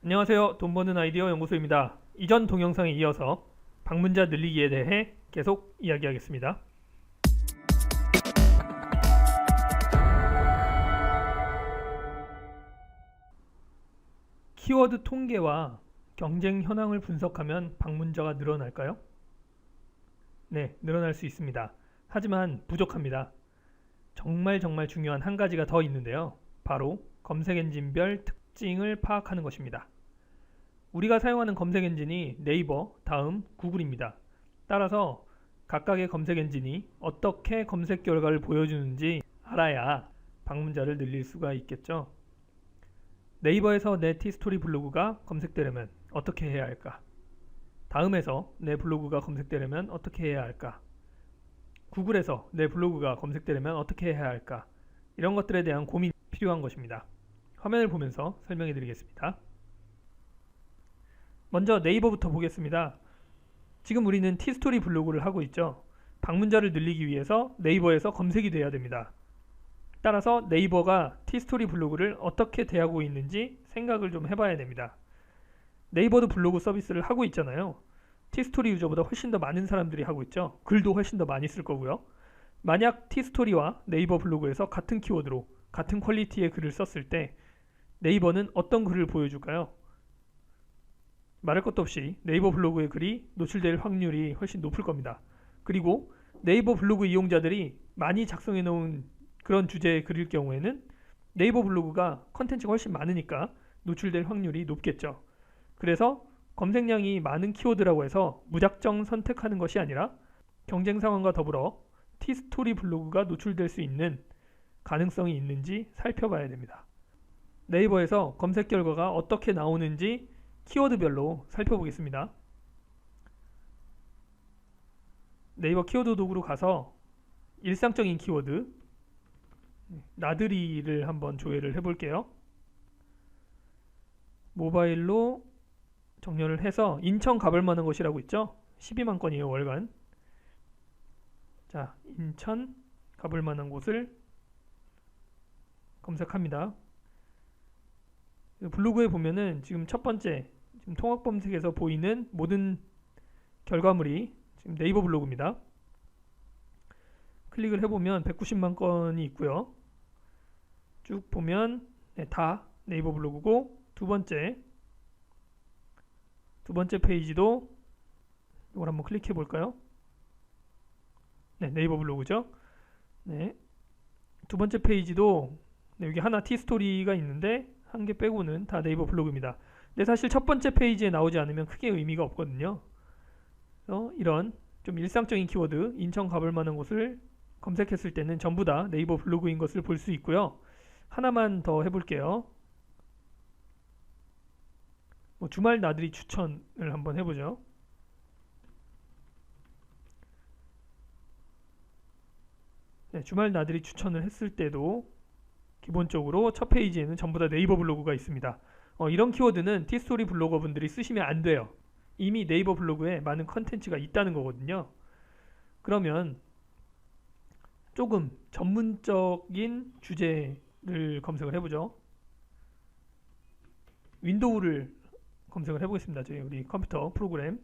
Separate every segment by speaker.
Speaker 1: 안녕하세요. 돈 버는 아이디어 연구소입니다. 이전 동영상에 이어서 방문자 늘리기에 대해 계속 이야기하겠습니다. 키워드 통계와 경쟁 현황을 분석하면 방문자가 늘어날까요? 네, 늘어날 수 있습니다. 하지만 부족합니다. 정말 중요한 한 가지가 더 있는데요. 바로 검색 엔진별 특징을 파악하는 것입니다. 우리가 사용하는 검색 엔진이 네이버, 다음, 구글입니다. 따라서 각각의 검색 엔진이 어떻게 검색 결과를 보여주는지 알아야 방문자를 늘릴 수가 있겠죠. 네이버에서 내 티스토리 블로그가 검색되려면 어떻게 해야 할까? 다음에서 내 블로그가 검색되려면 어떻게 해야 할까? 구글에서 내 블로그가 검색되려면 어떻게 해야 할까? 이런 것들에 대한 고민이 필요한 것입니다. 화면을 보면서 설명해 드리겠습니다. 먼저 네이버부터 보겠습니다. 지금 우리는 티스토리 블로그를 하고 있죠. 방문자를 늘리기 위해서 네이버에서 검색이 돼야 됩니다. 따라서 네이버가 티스토리 블로그를 어떻게 대하고 있는지 생각을 좀 해봐야 됩니다. 네이버도 블로그 서비스를 하고 있잖아요. 티스토리 유저보다 훨씬 더 많은 사람들이 하고 있죠. 글도 훨씬 더 많이 쓸 거고요. 만약 티스토리와 네이버 블로그에서 같은 키워드로 같은 퀄리티의 글을 썼을 때 네이버는 어떤 글을 보여줄까요? 말할 것도 없이 네이버 블로그의 글이 노출될 확률이 훨씬 높을 겁니다. 그리고 네이버 블로그 이용자들이 많이 작성해 놓은 그런 주제의 글일 경우에는 네이버 블로그가 컨텐츠가 훨씬 많으니까 노출될 확률이 높겠죠. 그래서 검색량이 많은 키워드라고 해서 무작정 선택하는 것이 아니라 경쟁 상황과 더불어 티스토리 블로그가 노출될 수 있는 가능성이 있는지 살펴봐야 됩니다. 네이버에서 검색 결과가 어떻게 나오는지 키워드별로 살펴보겠습니다. 네이버 키워드 도구로 가서 일상적인 키워드 나들이를 한번 조회를 해볼게요. 모바일로 정렬을 해서 인천 가볼 만한 곳이라고 있죠. 12만 건이에요, 월간. 자, 인천 가볼 만한 곳을 검색합니다. 블로그에 보면은 지금 첫 번째 지금 통합 검색에서 보이는 모든 결과물이 지금 네이버 블로그입니다. 클릭을 해보면 190만 건이 있고요. 쭉 보면 다 네이버 블로그고 두 번째 페이지도 이걸 한번 클릭해 볼까요? 네, 네이버 블로그죠. 네, 두 번째 페이지도 여기 하나 티스토리가 있는데 한 개 빼고는 다 네이버 블로그입니다. 근데 사실 첫 번째 페이지에 나오지 않으면 크게 의미가 없거든요. 그래서 이런 좀 일상적인 키워드, 인천 가볼 만한 곳을 검색했을 때는 전부 다 네이버 블로그인 것을 볼 수 있고요. 하나만 더 해볼게요. 주말 나들이 추천을 한번 해보죠. 네, 주말 나들이 추천을 했을 때도 기본적으로 첫 페이지에는 전부 다 네이버 블로그가 있습니다. 이런 키워드는 티스토리 블로거 분들이 쓰시면 안 돼요. 이미 네이버 블로그에 많은 컨텐츠가 있다는 거거든요. 그러면 조금 전문적인 주제를 검색을 해보죠. 윈도우를 검색을 해보겠습니다. 저희 우리 컴퓨터 프로그램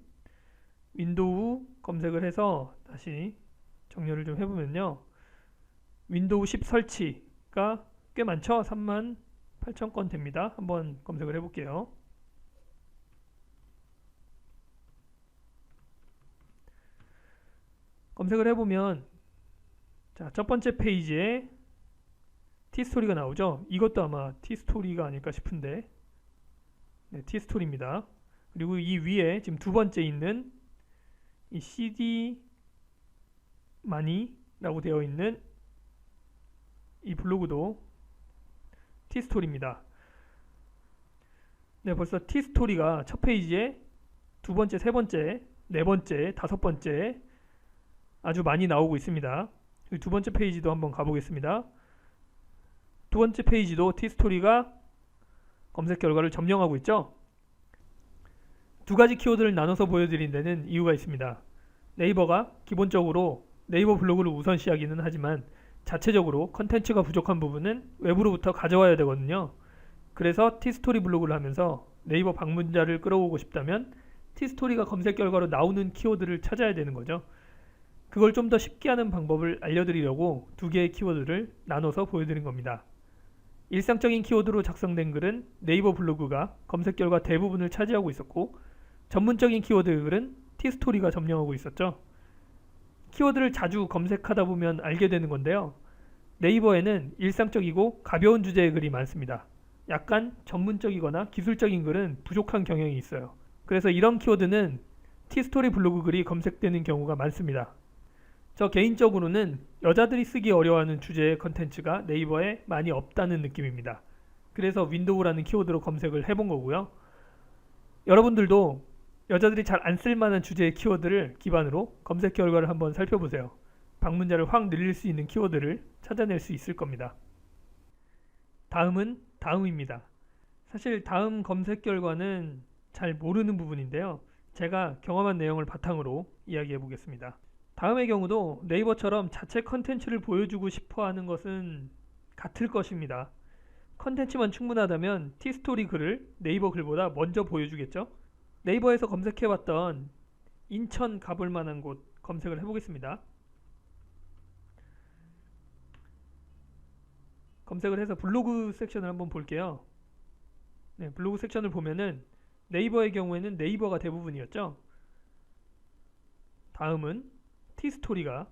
Speaker 1: 윈도우 검색을 해서 다시 정렬을 좀 해보면요. 윈도우 10 설치가 꽤 많죠? 38,000건 됩니다. 한번 검색을 해볼게요. 검색을 해보면 자, 첫 번째 페이지에 티스토리가 나오죠? 이것도 아마 티스토리가 아닐까 싶은데 네, 티스토리입니다. 그리고 이 위에 지금 두 번째 있는 이 CD 마니라고 되어 있는 이 블로그도 티스토리입니다. 네, 벌써 티스토리가 첫 페이지에 두 번째, 세 번째, 네 번째, 다섯 번째 아주 많이 나오고 있습니다. 두 번째 페이지도 한번 가보겠습니다. 두 번째 페이지도 티스토리가 검색 결과를 점령하고 있죠. 두 가지 키워드를 나눠서 보여드린 데는 이유가 있습니다. 네이버가 기본적으로 네이버 블로그를 우선시하기는 하지만 자체적으로 컨텐츠가 부족한 부분은 외부로부터 가져와야 되거든요. 그래서 티스토리 블로그를 하면서 네이버 방문자를 끌어오고 싶다면 티스토리가 검색 결과로 나오는 키워드를 찾아야 되는 거죠. 그걸 좀 더 쉽게 하는 방법을 알려드리려고 두 개의 키워드를 나눠서 보여드린 겁니다. 일상적인 키워드로 작성된 글은 네이버 블로그가 검색 결과 대부분을 차지하고 있었고, 전문적인 키워드 글은 티스토리가 점령하고 있었죠. 키워드를 자주 검색하다 보면 알게 되는 건데요. 네이버에는 일상적이고 가벼운 주제의 글이 많습니다. 약간 전문적이거나 기술적인 글은 부족한 경향이 있어요. 그래서 이런 키워드는 티스토리 블로그 글이 검색되는 경우가 많습니다. 저 개인적으로는 여자들이 쓰기 어려워하는 주제의 컨텐츠가 네이버에 많이 없다는 느낌입니다. 그래서 윈도우라는 키워드로 검색을 해본 거고요. 여러분들도 여자들이 잘 안 쓸만한 주제의 키워드를 기반으로 검색 결과를 한번 살펴보세요. 방문자를 확 늘릴 수 있는 키워드를 찾아낼 수 있을 겁니다. 다음은 다음입니다. 사실 다음 검색 결과는 잘 모르는 부분인데요. 제가 경험한 내용을 바탕으로 이야기해 보겠습니다. 다음의 경우도 네이버처럼 자체 컨텐츠를 보여주고 싶어 하는 것은 같을 것입니다. 컨텐츠만 충분하다면 티스토리 글을 네이버 글보다 먼저 보여주겠죠? 네이버에서 검색해봤던 인천 가볼 만한 곳 검색을 해보겠습니다. 검색을 해서 블로그 섹션을 한번 볼게요. 네, 블로그 섹션을 보면은 네이버의 경우에는 네이버가 대부분이었죠. 다음은 티스토리가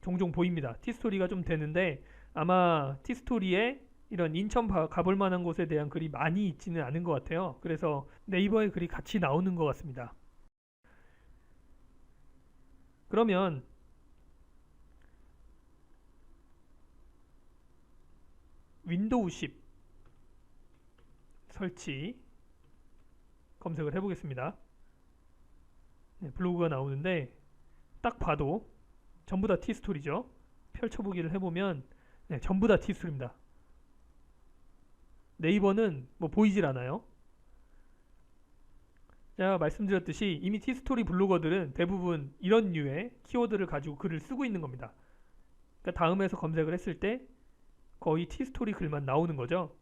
Speaker 1: 종종 보입니다. 티스토리가 좀 되는데 아마 티스토리에 이런 인천 가볼 만한 곳에 대한 글이 많이 있지는 않은 것 같아요. 그래서 네이버의 글이 같이 나오는 것 같습니다. 그러면 윈도우 10 설치 검색을 해보겠습니다. 네, 블로그가 나오는데 딱 봐도 전부 다 티스토리죠. 펼쳐보기를 해보면 네, 전부 다 티스토리입니다. 네이버는 뭐 보이질 않아요. 제가 말씀드렸듯이 이미 티스토리 블로거들은 대부분 이런 류의 키워드를 가지고 글을 쓰고 있는 겁니다. 그러니까 다음에서 검색을 했을 때 거의 티스토리 글만 나오는 거죠.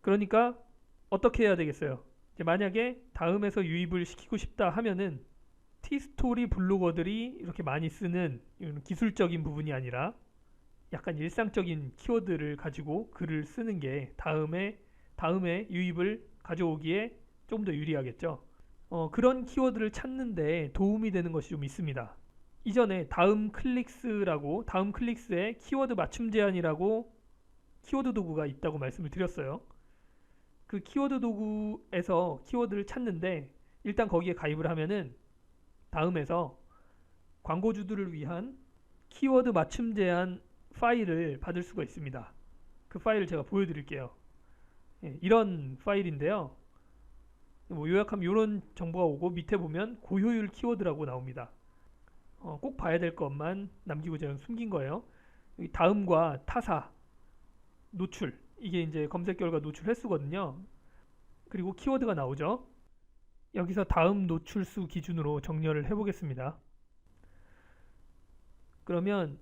Speaker 1: 그러니까 어떻게 해야 되겠어요? 이제 만약에 다음에서 유입을 시키고 싶다 하면은 티스토리 블로거들이 이렇게 많이 쓰는 이런 기술적인 부분이 아니라 약간 일상적인 키워드를 가지고 글을 쓰는 게 다음에 유입을 가져오기에 좀 더 유리하겠죠. 그런 키워드를 찾는데 도움이 되는 것이 좀 있습니다. 이전에 다음 클릭스의 키워드 맞춤 제한이라고 키워드 도구가 있다고 말씀을 드렸어요. 그 키워드 도구에서 키워드를 찾는데 일단 거기에 가입을 하면은 다음에서 광고주들을 위한 키워드 맞춤 제한 파일을 받을 수가 있습니다. 그 파일을 제가 보여드릴게요. 예, 이런 파일인데요. 뭐 요약하면 이런 정보가 오고 밑에 보면 고효율 키워드라고 나옵니다. 꼭 봐야 될 것만 남기고 제가 숨긴 거예요. 여기 다음과 타사, 노출, 이게 이제 검색 결과 노출 횟수거든요. 그리고 키워드가 나오죠. 여기서 다음 노출수 기준으로 정렬을 해보겠습니다. 그러면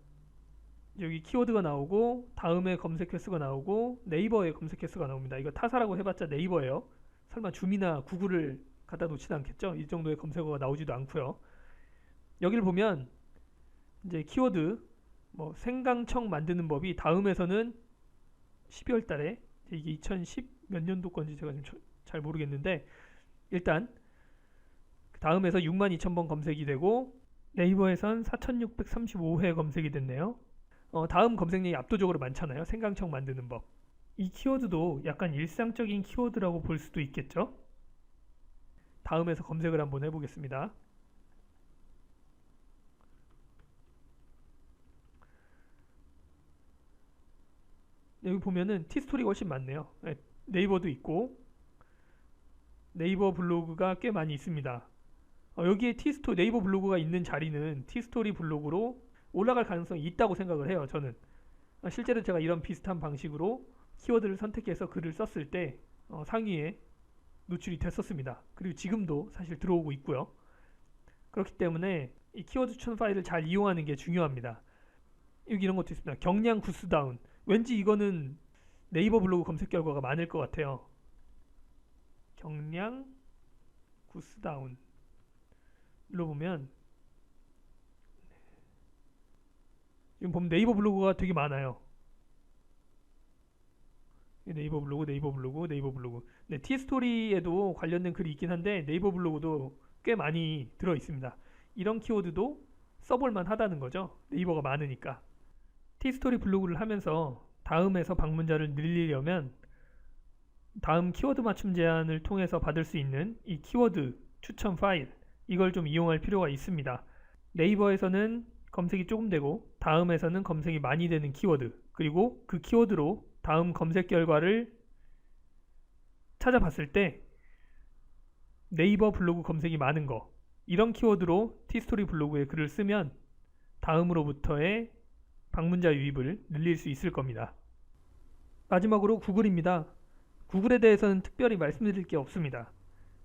Speaker 1: 여기 키워드가 나오고 다음에 검색 횟수가 나오고 네이버에 검색 횟수가 나옵니다. 이거 타사라고 해봤자 네이버예요. 설마 줌이나 구글을 갖다 놓지는 않겠죠? 이 정도의 검색어가 나오지도 않고요. 여기를 보면 이제 키워드 뭐 생강청 만드는 법이 다음에서는 12월 달에 이게 2010 몇 년도 건지 제가 지금 잘 모르겠는데 일단 다음에서 62,000번 검색이 되고 네이버에선 4,635회 검색이 됐네요. 다음 검색량이 압도적으로 많잖아요. 생강청 만드는 법. 이 키워드도 약간 일상적인 키워드라고 볼 수도 있겠죠. 다음에서 검색을 한번 해보겠습니다. 여기 보면은 티스토리가 훨씬 많네요. 네이버도 있고 네이버 블로그가 꽤 많이 있습니다. 여기에 네이버 블로그가 있는 자리는 티스토리 블로그로 올라갈 가능성이 있다고 생각을 해요. 저는 실제로 제가 이런 비슷한 방식으로 키워드를 선택해서 글을 썼을 때 상위에 노출이 됐었습니다. 그리고 지금도 사실 들어오고 있고요. 그렇기 때문에 이 키워드 추천 파일을 잘 이용하는 게 중요합니다. 여기 이런 것도 있습니다. 경량 구스다운. 왠지 이거는 네이버 블로그 검색 결과가 많을 것 같아요. 경량 구스다운 눌러보면 지금 보면 네이버 블로그가 되게 많아요. 네이버 블로그, 네이버 블로그, 네이버 블로그. 네, 티스토리에도 관련된 글이 있긴 한데 네이버 블로그도 꽤 많이 들어 있습니다. 이런 키워드도 써볼만 하다는 거죠. 네이버가 많으니까. 티스토리 블로그를 하면서 다음에서 방문자를 늘리려면 다음 키워드 맞춤 제한을 통해서 받을 수 있는 이 키워드 추천 파일, 이걸 좀 이용할 필요가 있습니다. 네이버에서는 검색이 조금 되고 다음에서는 검색이 많이 되는 키워드, 그리고 그 키워드로 다음 검색 결과를 찾아봤을 때 네이버 블로그 검색이 많은 거, 이런 키워드로 티스토리 블로그에 글을 쓰면 다음으로부터의 방문자 유입을 늘릴 수 있을 겁니다. 마지막으로 구글입니다. 구글에 대해서는 특별히 말씀드릴 게 없습니다.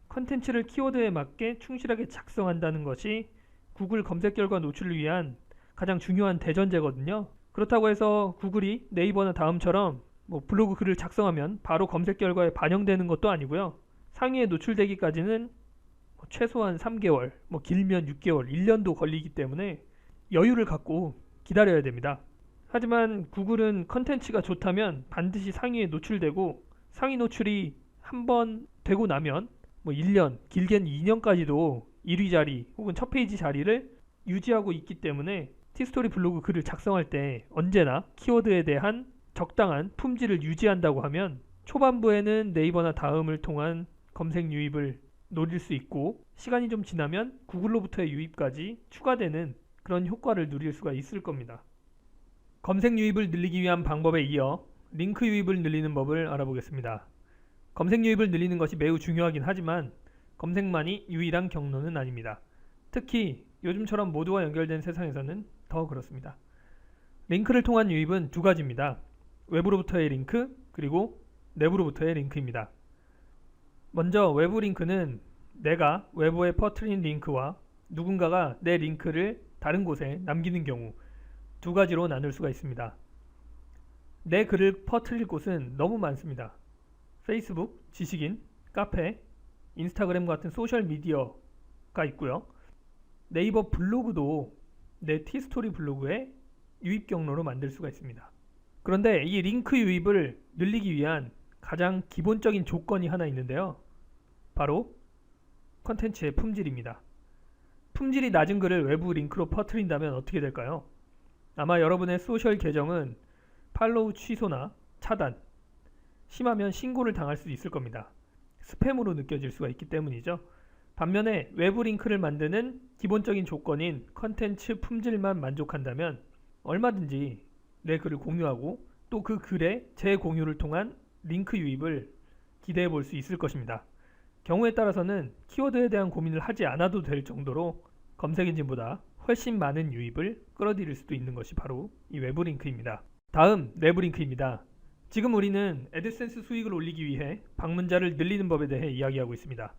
Speaker 1: 컨텐츠를 키워드에 맞게 충실하게 작성한다는 것이 구글 검색 결과 노출을 위한 가장 중요한 대전제거든요. 그렇다고 해서 구글이 네이버나 다음처럼 블로그 글을 작성하면 바로 검색 결과에 반영되는 것도 아니고요. 상위에 노출되기까지는 최소한 3개월, 길면 6개월, 1년도 걸리기 때문에 여유를 갖고 기다려야 됩니다. 하지만 구글은 컨텐츠가 좋다면 반드시 상위에 노출되고, 상위 노출이 한번 되고 나면 1년, 길게는 2년까지도 1위 자리 혹은 첫 페이지 자리를 유지하고 있기 때문에 티스토리 블로그 글을 작성할 때 언제나 키워드에 대한 적당한 품질을 유지한다고 하면 초반부에는 네이버나 다음을 통한 검색 유입을 노릴 수 있고, 시간이 좀 지나면 구글로부터의 유입까지 추가되는 그런 효과를 누릴 수가 있을 겁니다. 검색 유입을 늘리기 위한 방법에 이어 링크 유입을 늘리는 법을 알아보겠습니다. 검색 유입을 늘리는 것이 매우 중요하긴 하지만 검색만이 유일한 경로는 아닙니다. 특히 요즘처럼 모두와 연결된 세상에서는 더 그렇습니다. 링크를 통한 유입은 두 가지입니다. 외부로부터의 링크, 그리고 내부로부터의 링크입니다. 먼저 외부 링크는 내가 외부에 퍼뜨린 링크와 누군가가 내 링크를 다른 곳에 남기는 경우, 두 가지로 나눌 수가 있습니다. 내 글을 퍼뜨릴 곳은 너무 많습니다. 페이스북, 지식인, 카페, 인스타그램 같은 소셜 미디어가 있고요. 네이버 블로그도 내 티스토리 블로그에 유입 경로로 만들 수가 있습니다. 그런데 이 링크 유입을 늘리기 위한 가장 기본적인 조건이 하나 있는데요. 바로 컨텐츠의 품질입니다. 품질이 낮은 글을 외부 링크로 퍼뜨린다면 어떻게 될까요? 아마 여러분의 소셜 계정은 팔로우 취소나 차단, 심하면 신고를 당할 수 있을 겁니다. 스팸으로 느껴질 수가 있기 때문이죠. 반면에 외부 링크를 만드는 기본적인 조건인 컨텐츠 품질만 만족한다면 얼마든지 내 글을 공유하고 또 그 글의 재공유를 통한 링크 유입을 기대해 볼 수 있을 것입니다. 경우에 따라서는 키워드에 대한 고민을 하지 않아도 될 정도로 검색 엔진보다 훨씬 많은 유입을 끌어들일 수도 있는 것이 바로 이 외부 링크입니다. 다음 내부 링크입니다. 지금 우리는 애드센스 수익을 올리기 위해 방문자를 늘리는 법에 대해 이야기하고 있습니다.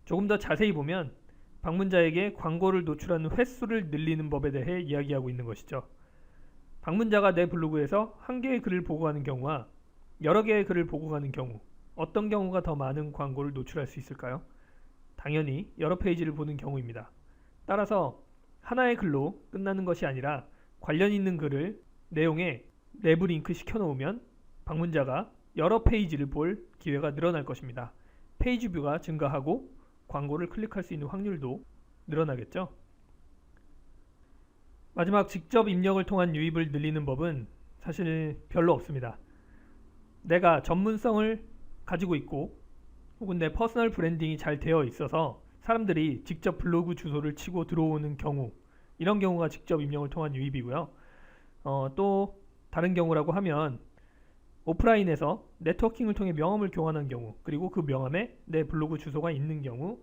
Speaker 1: 조금 더 자세히 보면 방문자에게 광고를 노출하는 횟수를 늘리는 법에 대해 이야기하고 있는 것이죠. 방문자가 내 블로그에서 한 개의 글을 보고 가는 경우와 여러 개의 글을 보고 가는 경우, 어떤 경우가 더 많은 광고를 노출할 수 있을까요? 당연히 여러 페이지를 보는 경우입니다. 따라서 하나의 글로 끝나는 것이 아니라 관련 있는 글을 내용에 내부 링크 시켜놓으면 방문자가 여러 페이지를 볼 기회가 늘어날 것입니다. 페이지 뷰가 증가하고 광고를 클릭할 수 있는 확률도 늘어나겠죠. 마지막, 직접 입력을 통한 유입을 늘리는 법은 사실 별로 없습니다. 내가 전문성을 가지고 있고 혹은 내 퍼스널 브랜딩이 잘 되어 있어서 사람들이 직접 블로그 주소를 치고 들어오는 경우, 이런 경우가 직접 입력을 통한 유입이고요. 또 다른 경우라고 하면 오프라인에서 네트워킹을 통해 명함을 교환한 경우, 그리고 그 명함에 내 블로그 주소가 있는 경우,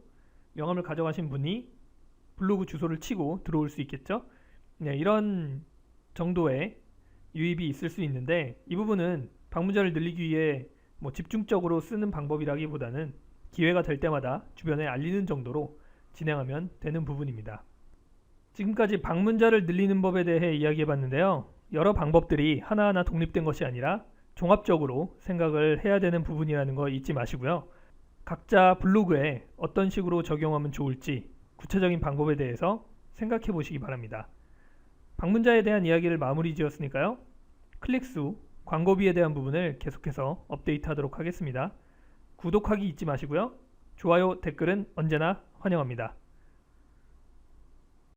Speaker 1: 명함을 가져가신 분이 블로그 주소를 치고 들어올 수 있겠죠. 네, 이런 정도의 유입이 있을 수 있는데, 이 부분은 방문자를 늘리기 위해 집중적으로 쓰는 방법이라기보다는 기회가 될 때마다 주변에 알리는 정도로 진행하면 되는 부분입니다. 지금까지 방문자를 늘리는 법에 대해 이야기해 봤는데요. 여러 방법들이 하나하나 독립된 것이 아니라 종합적으로 생각을 해야 되는 부분이라는 거 잊지 마시고요. 각자 블로그에 어떤 식으로 적용하면 좋을지 구체적인 방법에 대해서 생각해 보시기 바랍니다. 방문자에 대한 이야기를 마무리 지었으니까요. 클릭수, 광고비에 대한 부분을 계속해서 업데이트하도록 하겠습니다. 구독하기 잊지 마시고요. 좋아요, 댓글은 언제나 환영합니다.